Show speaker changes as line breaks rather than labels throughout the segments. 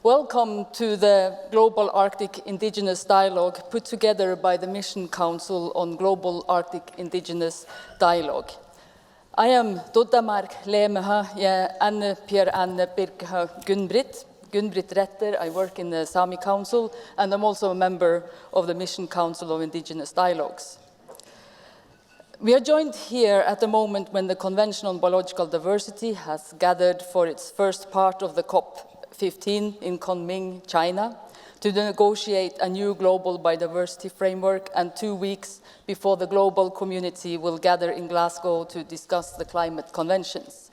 Welcome to the Global Arctic Indigenous Dialogue put together by the Mission Council on Global Arctic Indigenous Dialogue. I am Doddamark Lemeha, Anne Pierre Anne Birkha Gunbritt Retter. I work in the Sami Council, and I'm also a member of the Mission Council of Indigenous Dialogues. We are joined here at the moment when the Convention on Biological Diversity has gathered for its first part of the COP15 in Kunming, China, to negotiate a new global biodiversity framework, and 2 weeks before the global community will gather in Glasgow to discuss the climate conventions.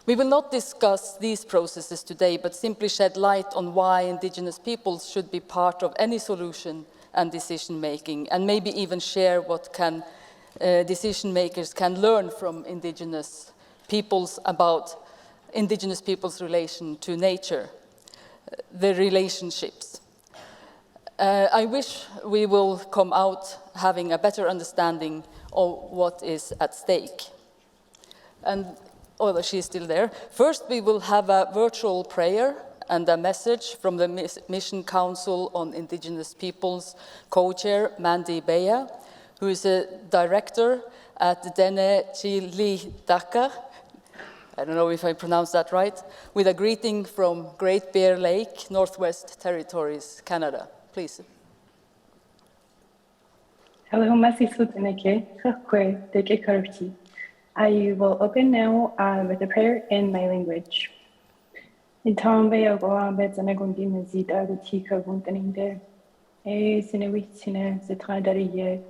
We will not discuss these processes today, but simply shed light on why Indigenous peoples should be part of any solution and decision-making, and maybe even share what decision makers can learn from Indigenous peoples about Indigenous peoples' relation to nature, the relationships. I wish we will come out having a better understanding of what is at stake. And although she's still there, first we will have a virtual prayer and a message from the Mission Council on Indigenous Peoples co-chair Mandy Bayha, who is a director at Dene Dahk'ǝ. I don't know if I pronounced that right, with a greeting from Great Bear Lake, Northwest Territories, Canada. Please.
Hello, I will open now with a prayer in my language. In Tambe Ogoambet Zanagundi Mazida Gutika Guntaninde, Sinewitzine, Zitradariye,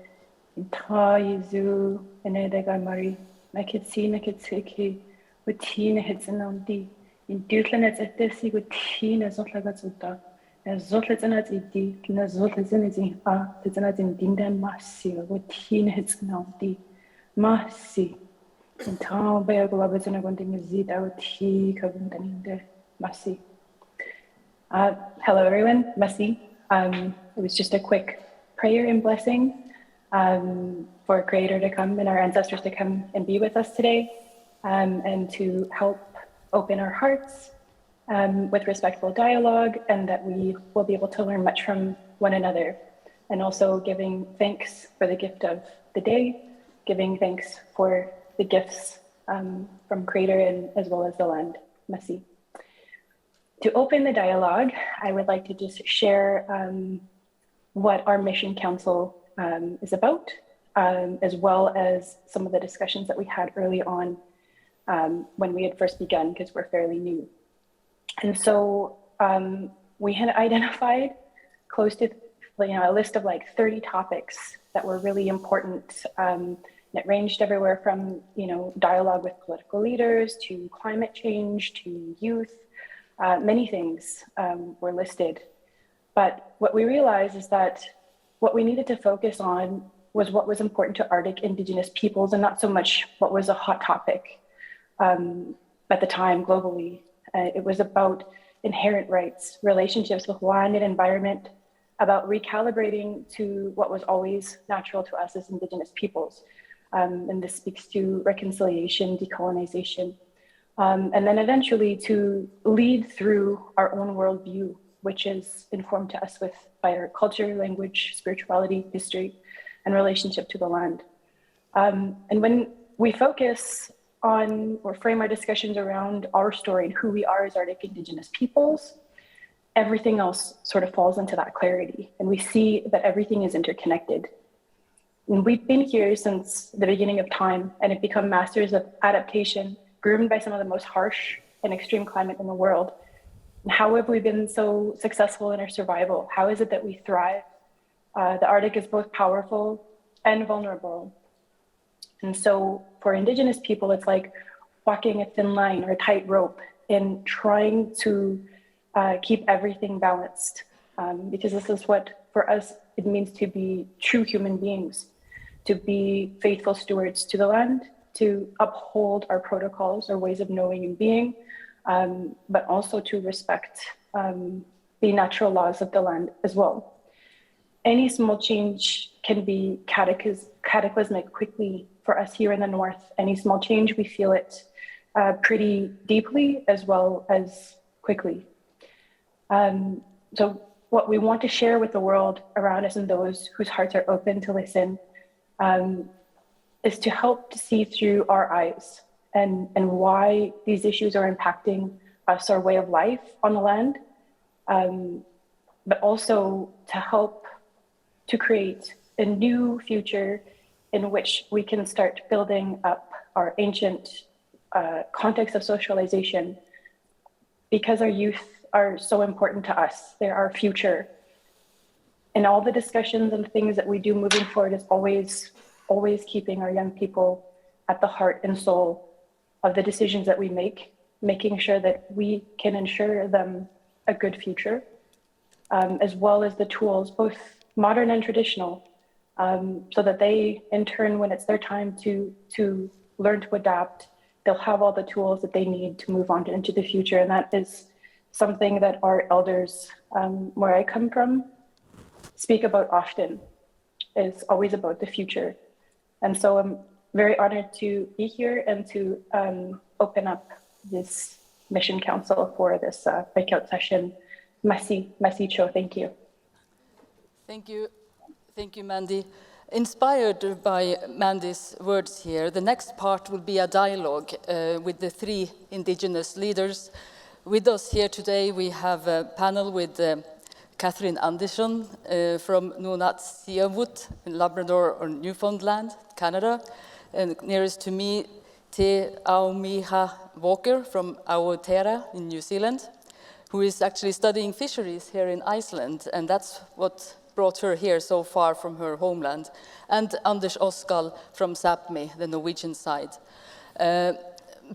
in Taizu, and Edegamari, Makitsina Kitsiki. Tina Hitsanandi, in Dutlanet at Desi with Tina Zotlagazuta, as Zotlatanat iti, Kina Zotlazinity, Titanat in Dindan Massi, with Tina Hitsanandi, Massi, in town by a globazana wanting zita with tea, Kavundaninde, Massi. Hello everyone, Massi. It was just a quick prayer and blessing for Creator to come and our ancestors to come and be with us today. And to help open our hearts with respectful dialogue, and that we will be able to learn much from one another. And also giving thanks for the gift of the day, giving thanks for the gifts from Creator and as well as the land. Merci. To open the dialogue, I would like to just share what our Mission Council is about, as well as some of the discussions that we had early on when we had first begun, because we're fairly new. And so we had identified close to a list of like 30 topics that were really important. It ranged everywhere from dialogue with political leaders to climate change to youth. Many things were listed. But what we realized is that what we needed to focus on was what was important to Arctic Indigenous peoples, and not so much what was a hot topic at the time globally. It was about inherent rights, relationships with land and environment, about recalibrating to what was always natural to us as Indigenous peoples. And this speaks to reconciliation, decolonization, and then eventually to lead through our own worldview, which is informed to us by our culture, language, spirituality, history, and relationship to the land. And when we focus on or frame our discussions around our story and who we are as Arctic Indigenous peoples, everything else sort of falls into that clarity. And we see that everything is interconnected. And we've been here since the beginning of time and have become masters of adaptation, groomed by some of the most harsh and extreme climate in the world. And how have we been so successful in our survival? How is it that we thrive? The Arctic is both powerful and vulnerable. And so for Indigenous people, it's like walking a thin line or a tight rope in trying to keep everything balanced, because this is what, for us, it means to be true human beings, to be faithful stewards to the land, to uphold our protocols, our ways of knowing and being, but also to respect the natural laws of the land as well. Any small change can be cataclysmic quickly for us here in the north. Any small change, we feel it pretty deeply as well as quickly. So what we want to share with the world around us and those whose hearts are open to listen is to help to see through our eyes and why these issues are impacting us, our way of life on the land, but also to help to create a new future in which we can start building up our ancient context of socialization, because our youth are so important to us. They're our future. And all the discussions and things that we do moving forward is always keeping our young people at the heart and soul of the decisions that we make, making sure that we can ensure them a good future, as well as the tools, both modern and traditional, so that they, in turn, when it's their time to learn to adapt, they'll have all the tools that they need to move on into the future. And that is something that our elders, where I come from, speak about often, is always about the future. And so I'm very honored to be here and to open up this Mission Council for this breakout session. Merci, Cho, thank you.
Thank you, Mandy. Inspired by Mandy's words here, the next part will be a dialogue with the 3 Indigenous leaders. With us here today, we have a panel with Catharyn Andersen from Nunatsiavut in Labrador or Newfoundland, Canada. And nearest to me, Tamahi Walker from Aomihia in New Zealand, who is actually studying fisheries here in Iceland, and that's what brought her here so far from her homeland, and Oskal from Sápmi, the Norwegian side.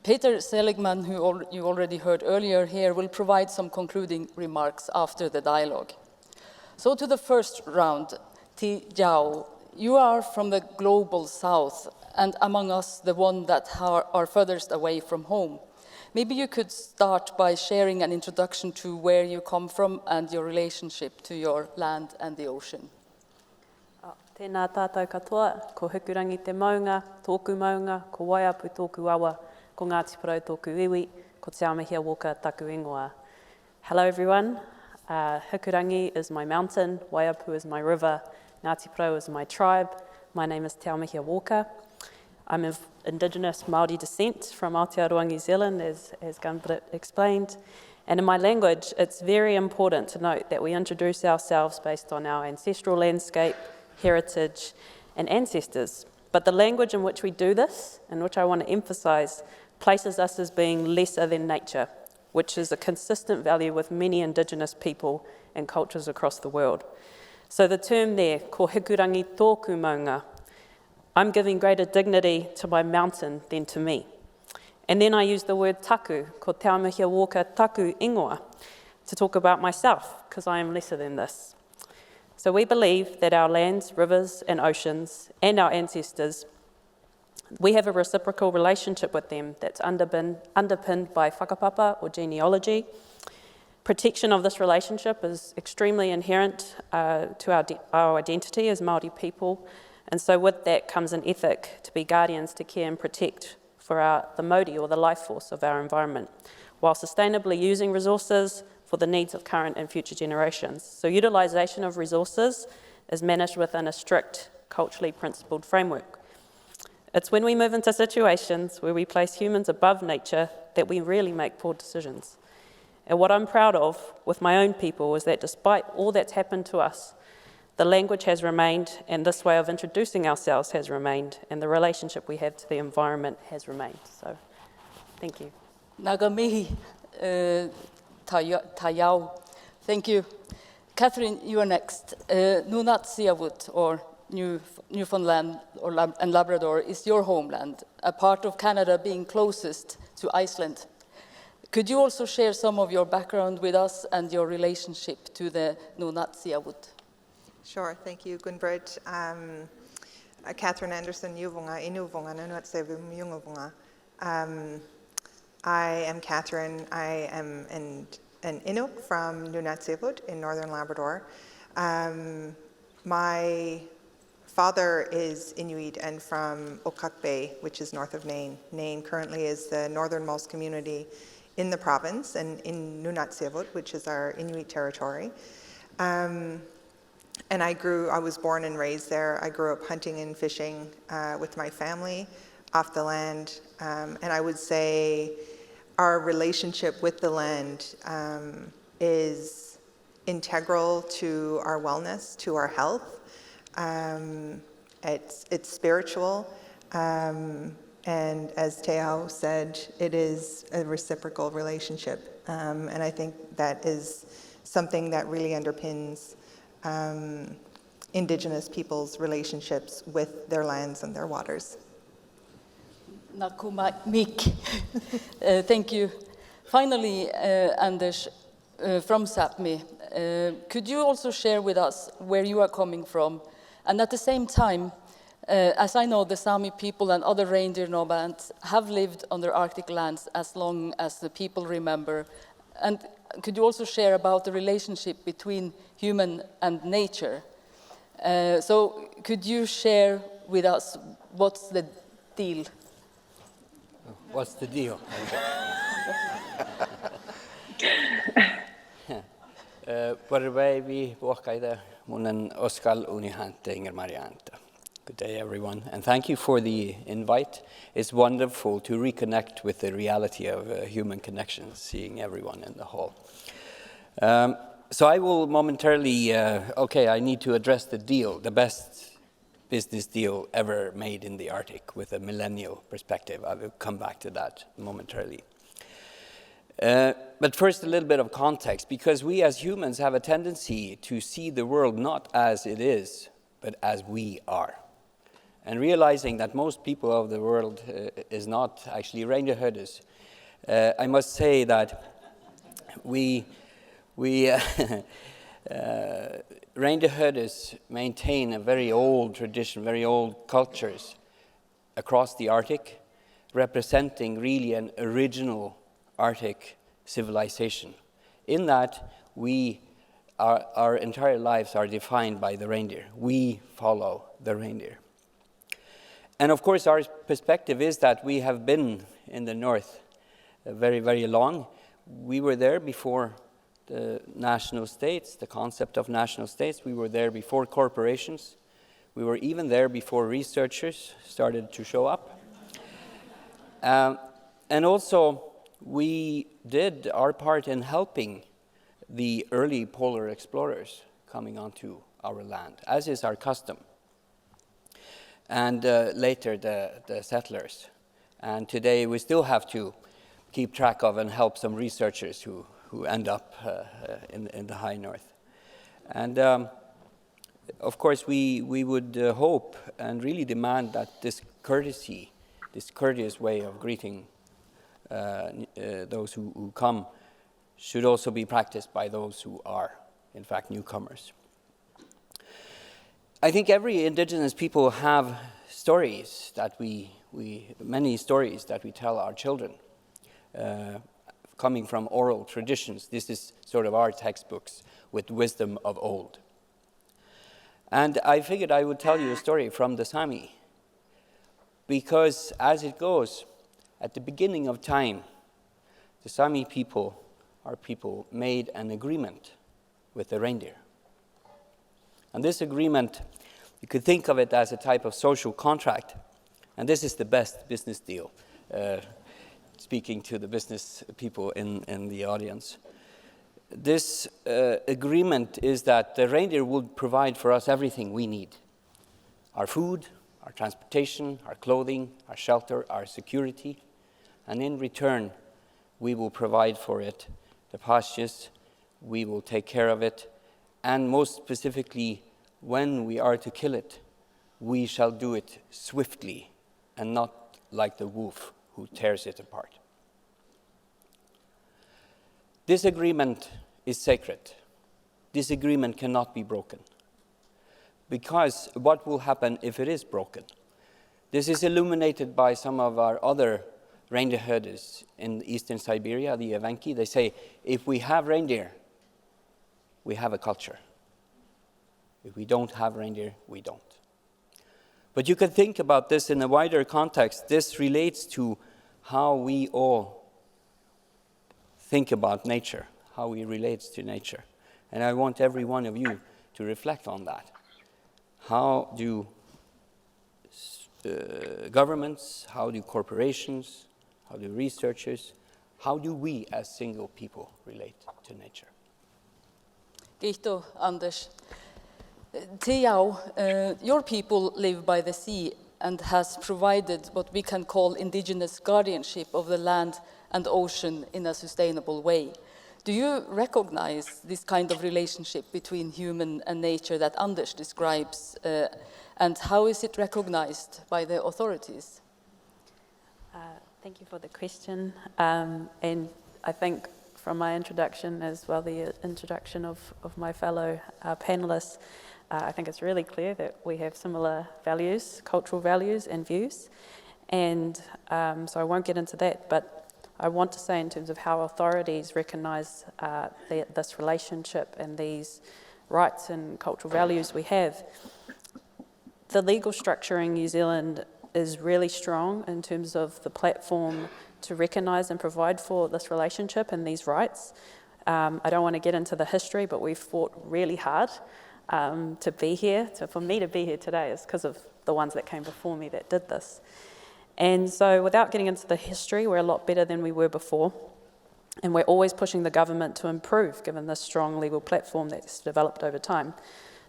Peter Seligmann, who you already heard earlier here, will provide some concluding remarks after the dialogue. So to the first round, Ti Jiao, you are from the global south, and among us, the one that are furthest away from home. Maybe you could start by sharing an introduction to where you come from and your relationship to your land and the ocean.
Tēnā tātou katoa, ko Hukurangi te maunga, tōku maunga, ko Waiapu tōku awa, ko Ngāti Porou tōku iwi, ko Te Aomihia Walker taku ingoa. Hello everyone, Hukurangi is my mountain, Waiapu is my river, Ngāti Porou is my tribe. My name is Te Aomihia Walker. I'm of Indigenous Māori descent from Aotearoa, New Zealand, as Gunbrit explained. And in my language, it's very important to note that we introduce ourselves based on our ancestral landscape, heritage, and ancestors. But the language in which we do this, and which I want to emphasize, places us as being lesser than nature, which is a consistent value with many Indigenous people and cultures across the world. So the term there, ko Hukurangi tōku maunga, I'm giving greater dignity to my mountain than to me. And then I use the word taku, ko Te Aomihia Walker taku ingoa, to talk about myself, because I am lesser than this. So we believe that our lands, rivers, and oceans, and our ancestors, we have a reciprocal relationship with them that's underpinned by whakapapa or genealogy. Protection of this relationship is extremely inherent to our identity as Māori people. And so with that comes an ethic to be guardians to care and protect for the mauri or the life force of our environment, while sustainably using resources for the needs of current and future generations. So utilisation of resources is managed within a strict, culturally principled framework. It's when we move into situations where we place humans above nature that we really make poor decisions. And what I'm proud of with my own people is that despite all that's happened to us, the language has remained, and this way of introducing ourselves has remained, and the relationship we have to the environment has remained. So, thank you.
Nagamihi Tayao. Thank you. Catharyn, you are next. Nunatsiavut, or Newfoundland and Labrador, is your homeland, a part of Canada being closest to Iceland. Could you also share some of your background with us and your relationship to the Nunatsiavut?
Sure, thank you, Gunbrit. Catharyn Andersen, Yuvunga, Inuvunga, Nunatsiavut, Myunguvunga. I am Catharyn. I am an Inuit from Nunatsiavut in northern Labrador. My father is Inuit and from Okak Bay, which is north of Nain. Nain currently is the northernmost community in the province and in Nunatsiavut, which is our Inuit territory. And I was born and raised there. I grew up hunting and fishing with my family off the land. And I would say our relationship with the land is integral to our wellness, to our health. It's spiritual. And as Taei said, it is a reciprocal relationship. And I think that is something that really underpins Indigenous people's relationships with their lands and their waters.
Nakuma Mik. Thank you. Finally, Anders, from Sápmi, could you also share with us where you are coming from? And at the same time, as I know, the Sami people and other reindeer nomads have lived on their Arctic lands as long as the people remember. And could you also share about the relationship between human and nature? So could you share with us what's the deal?
What's the deal? Parvei vuokaida munen Oskal unihante inger marianta. Good day, everyone, and thank you for the invite. It's wonderful to reconnect with the reality of human connections, seeing everyone in the hall. So I will momentarily, I need to address the deal, the best business deal ever made in the Arctic with a millennial perspective. I will come back to that momentarily. But first, a little bit of context, because we as humans have a tendency to see the world not as it is, but as we are. And realizing that most people of the world is not actually reindeer herders, I must say that we reindeer herders maintain a very old tradition, very old cultures across the Arctic, representing really an original Arctic civilization. In that, our entire lives are defined by the reindeer. We follow the reindeer. And of course, our perspective is that we have been in the north very, very long. We were there before the national states, the concept of national states. We were there before corporations. We were even there before researchers started to show up. And also, we did our part in helping the early polar explorers coming onto our land, as is our custom. And later the settlers. And today we still have to keep track of and help some researchers who end up in the high north. And of course we would hope and really demand that this courteous way of greeting those who come should also be practiced by those who are, in fact, newcomers. I think every Indigenous people have stories that many stories that we tell our children, coming from oral traditions. This is sort of our textbooks with wisdom of old. And I figured I would tell you a story from the Sami, because as it goes, at the beginning of time, the Sami people, our people, made an agreement with the reindeer. And this agreement, you could think of it as a type of social contract. And this is the best business deal, speaking to the business people in the audience. This agreement is that the reindeer would provide for us everything we need. Our food, our transportation, our clothing, our shelter, our security. And in return, we will provide for it the pastures, we will take care of it, and most specifically, when we are to kill it, we shall do it swiftly and not like the wolf who tears it apart. This agreement is sacred. This agreement cannot be broken. Because what will happen if it is broken? This is illuminated by some of our other reindeer herders in eastern Siberia, the Evenki. They say, if we have reindeer, we have a culture. If we don't have reindeer, we don't. But you can think about this in a wider context. This relates to how we all think about nature, how we relate to nature. And I want every one of you to reflect on that. How do governments, how do corporations, how do researchers, how do we as single people relate to nature?
Kiitos, Anders. Taei, your people live by the sea and has provided what we can call indigenous guardianship of the land and ocean in a sustainable way. Do you recognize this kind of relationship between human and nature that Anders describes, and how is it recognized by the authorities?
Thank you for the question. And I think from my introduction, as well the introduction of my fellow panelists, I think it's really clear that we have similar values, cultural values and views. And so I won't get into that, but I want to say in terms of how authorities recognise this relationship and these rights and cultural values we have. The legal structure in New Zealand is really strong in terms of the platform to recognise and provide for this relationship and these rights. I don't want to get into the history, but we've fought really hard to be here. So for me to be here today is because of the ones that came before me that did this. And so without getting into the history, we're a lot better than we were before. And we're always pushing the government to improve, given this strong legal platform that's developed over time.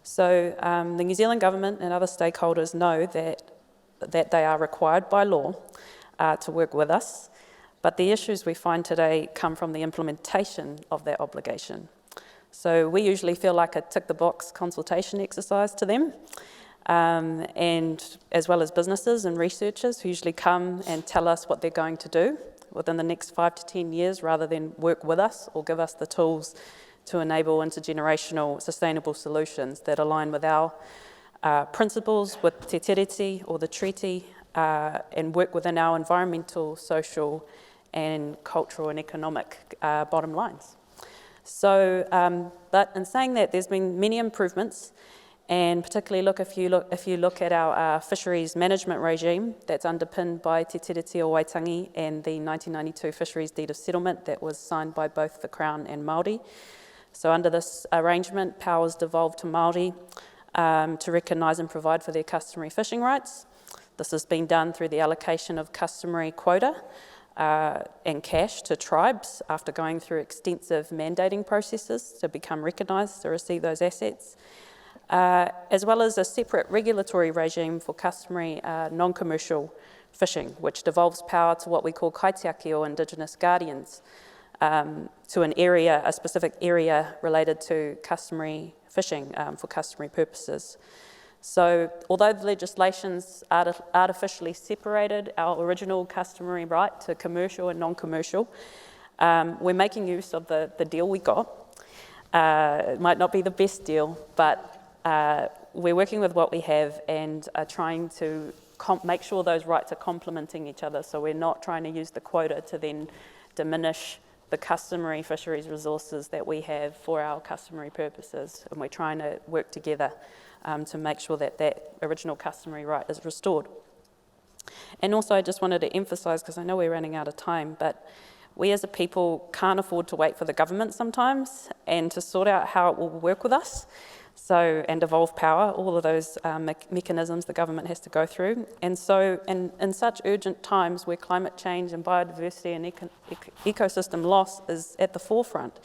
So the New Zealand government and other stakeholders know that they are required by law to work with us. But the issues we find today come from the implementation of that obligation. So we usually feel like a tick-the-box consultation exercise to them. And as well as businesses and researchers who usually come and tell us what they're going to do within the next 5 to 10 years rather than work with us or give us the tools to enable intergenerational sustainable solutions that align with our principles, with Te Tiriti or the treaty, and work within our environmental, social and cultural and economic bottom lines. So, but in saying that, there's been many improvements. And particularly, if you look at our fisheries management regime that's underpinned by Te Tiriti o Waitangi and the 1992 Fisheries Deed of Settlement that was signed by both the Crown and Māori. So under this arrangement, powers devolved to Māori to recognise and provide for their customary fishing rights. This has been done through the allocation of customary quota and cash to tribes after going through extensive mandating processes to become recognised to receive those assets. As well as a separate regulatory regime for customary non-commercial fishing, which devolves power to what we call kaitiaki or Indigenous guardians, to a specific area related to customary fishing for customary purposes. So although the legislation's artificially separated our original customary right to commercial and non-commercial, we're making use of the deal we got. It might not be the best deal, but we're working with what we have and are trying to make sure those rights are complementing each other. So we're not trying to use the quota to then diminish the customary fisheries resources that we have for our customary purposes. And we're trying to work together to make sure that that original customary right is restored. And also I just wanted to emphasise, because I know we're running out of time, but we as a people can't afford to wait for the government sometimes and to sort out how it will work with us. So, and devolve power, all of those mechanisms the government has to go through. And so, in such urgent times where climate change and biodiversity and ecosystem loss is at the forefront,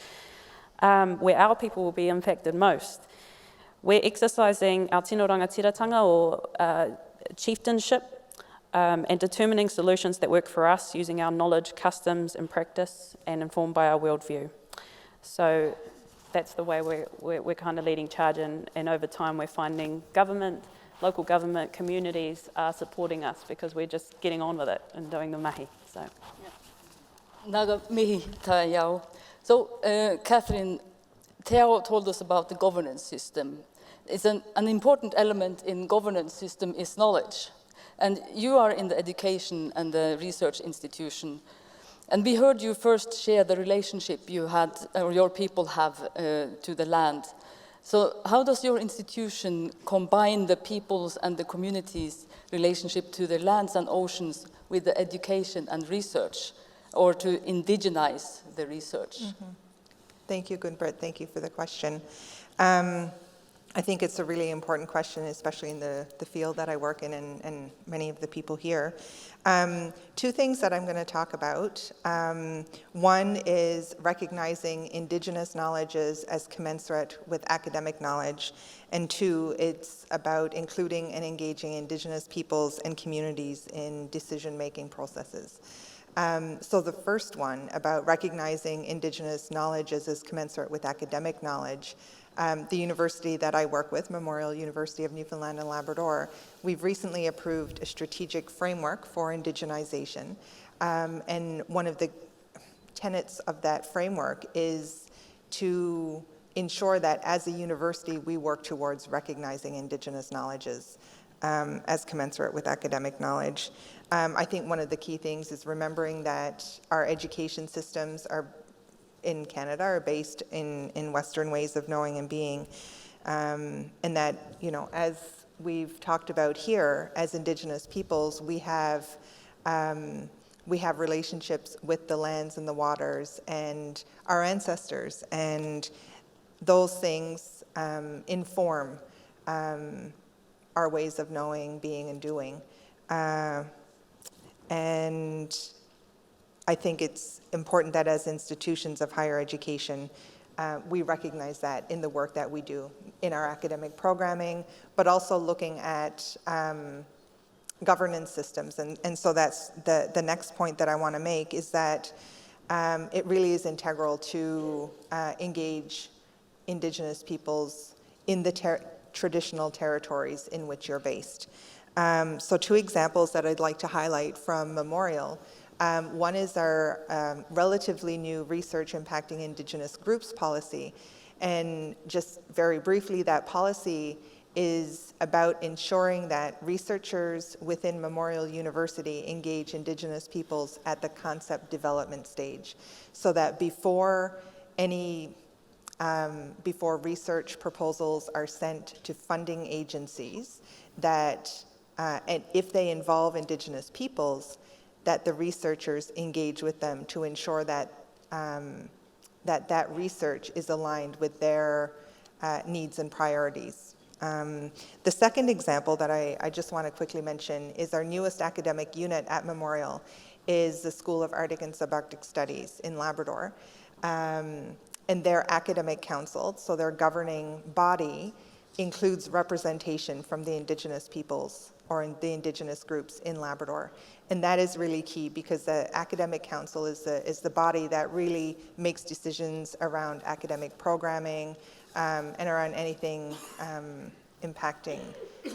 where our people will be impacted most, we're exercising our tino rangatiratanga or chieftainship and determining solutions that work for us using our knowledge, customs and practice and informed by our worldview. So that's the way we're kind of leading charge, and over time we're finding government, local government, communities are supporting us because we're just getting on with it and doing the mahi. So,
Naga mihi Taei. So, Catharyn, Taei told us about the governance system. It's an important element in governance system is knowledge. And you are in the education and the research institution. And we heard you first share the relationship you had, or your people have, to the land. So how does your institution combine the people's and the communities' relationship to the lands and oceans with the education and research? or to indigenize the research?
Thank you, Gunbert. Thank you for the question. I think it's a really important question, especially in the field that I work in and many of the people here. Two things that I'm going to talk about. One is recognizing Indigenous knowledges as commensurate with academic knowledge. And two, it's about including and engaging Indigenous peoples and communities in decision-making processes. So the first one, about recognizing Indigenous knowledges as commensurate with academic knowledge, the university that I work with, Memorial University of Newfoundland and Labrador, we've recently approved a strategic framework for indigenization. And one of the tenets of that framework is to ensure that as a university, we work towards recognizing Indigenous knowledges as commensurate with academic knowledge. I think one of the key things is remembering that our education systems in Canada are based in Western ways of knowing and being, and that, as we've talked about here, as Indigenous peoples, we have relationships with the lands and the waters and our ancestors, and those things inform our ways of knowing, being, and doing. And I think it's important that as institutions of higher education, we recognize that in the work that we do in our academic programming, but also looking at governance systems. And so that's the next point that I want to make, is that it really is integral to engage Indigenous peoples in the traditional territories in which you're based. So two examples that I'd like to highlight from Memorial. One is our relatively new research impacting Indigenous groups policy. And just very briefly, that policy is about ensuring that researchers within Memorial University engage Indigenous peoples at the concept development stage, so that before research proposals are sent to funding agencies, that and if they involve Indigenous peoples, that the researchers engage with them to ensure that that research is aligned with their needs and priorities. The second example that I just want to quickly mention is our newest academic unit at Memorial is the School of Arctic and Subarctic Studies in Labrador. And their academic council, so their governing body, includes representation from the Indigenous peoples or in the Indigenous groups in Labrador. And that is really key, because the academic council is the body that really makes decisions around academic programming and around anything impacting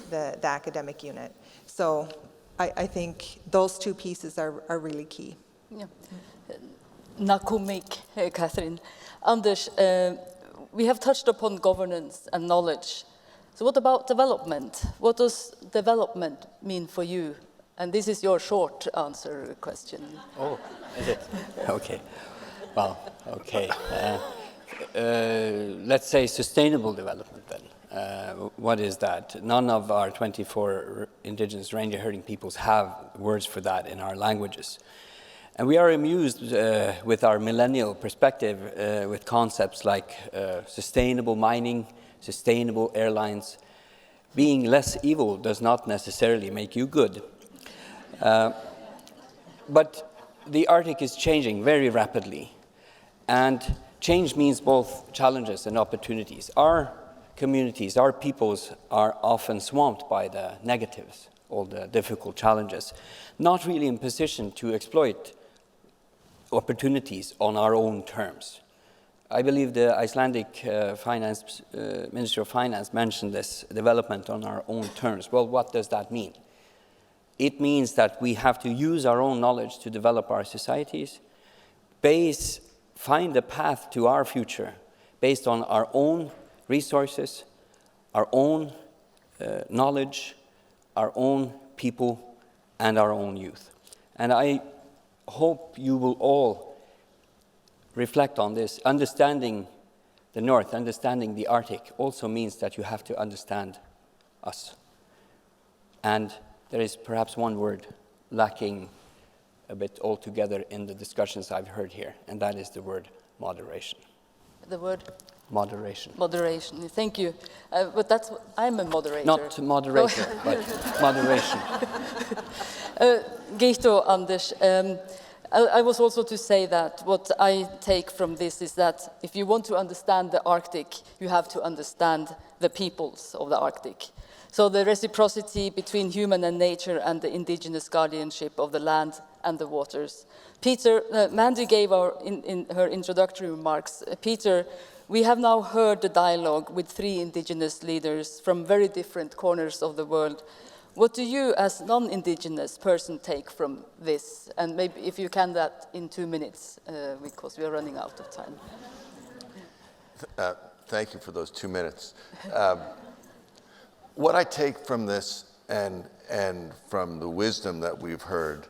the academic unit. So I think those two pieces are really key.
Yeah. Nakumik, Catharyn. Anders, we have touched upon governance and knowledge. So what about development? What does development mean for you? And this is your short answer question.
Oh, is it? Okay. Well, okay. Let's say sustainable development then. What is that? None of our 24 Indigenous reindeer herding peoples have words for that in our languages. And we are amused with our millennial perspective with concepts like sustainable mining, sustainable airlines. Being less evil does not necessarily make you good. But the Arctic is changing very rapidly, and change means both challenges and opportunities. Our communities, our peoples are often swamped by the negatives, all the difficult challenges, not really in position to exploit opportunities on our own terms. I believe the Icelandic Minister of Finance mentioned this development on our own terms. Well, what does that mean? It means that we have to use our own knowledge to develop our societies, find a path to our future based on our own resources, our own knowledge, our own people, and our own youth. And I hope you will all reflect on this. Understanding the North, understanding the Arctic also means that you have to understand us. And there is perhaps one word lacking a bit altogether in the discussions I've heard here, and that is the word moderation.
The word?
Moderation.
Moderation. Thank you. But I'm a moderator.
Not moderator, but moderation.
Gehto, Anders. I was also to say that what I take from this is that if you want to understand the Arctic, you have to understand the peoples of the Arctic. So the reciprocity between human and nature and the indigenous guardianship of the land and the waters. Mandy gave in her introductory remarks. Peter, we have now heard the dialogue with 3 indigenous leaders from very different corners of the world. What do you, as non-indigenous person, take from this? And maybe if you can that in 2 minutes, because we are running out of time.
Thank you for those 2 minutes. What I take from this and from the wisdom that we've heard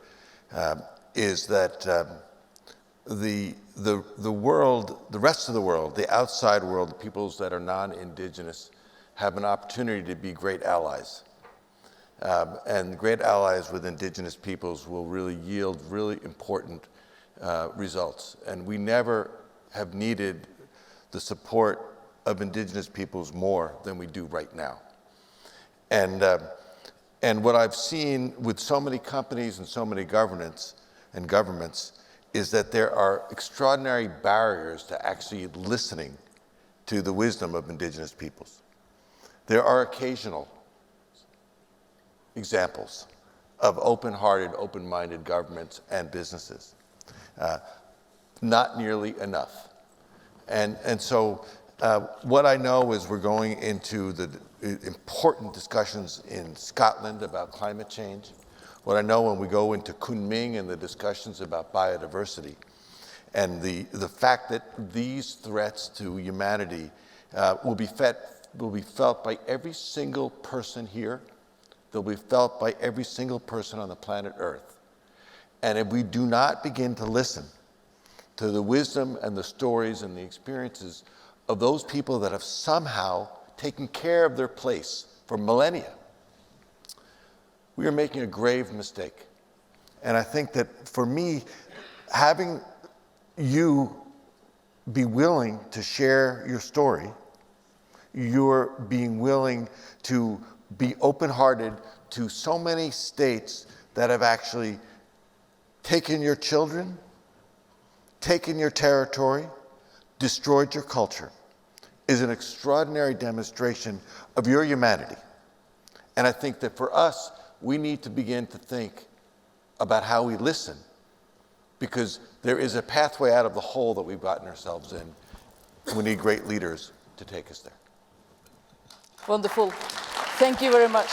is that the world, the rest of the world, the outside world, the peoples that are non-indigenous, have an opportunity to be great allies. And great allies with indigenous peoples will really yield really important results. And we never have needed the support of indigenous peoples more than we do right now. And what I've seen with so many companies and so many governments is that there are extraordinary barriers to actually listening to the wisdom of indigenous peoples. There are occasional examples of open-hearted, open-minded governments and businesses. Not nearly enough. And so what I know is we're going into the important discussions in Scotland about climate change. What I know when we go into Kunming and the discussions about biodiversity, and the fact that these threats to humanity will be felt by every single person here. They'll be felt by every single person on the planet Earth. And if we do not begin to listen to the wisdom and the stories and the experiences of those people that have somehow taken care of their place for millennia, we are making a grave mistake. And I think that for me, having you be willing to share your story, you're being willing to be open-hearted to so many states that have actually taken your children, taken your territory, destroyed your culture, is an extraordinary demonstration of your humanity. And I think that for us, we need to begin to think about how we listen, because there is a pathway out of the hole that we've gotten ourselves in. We need great leaders to take us there.
Wonderful. Thank you very much.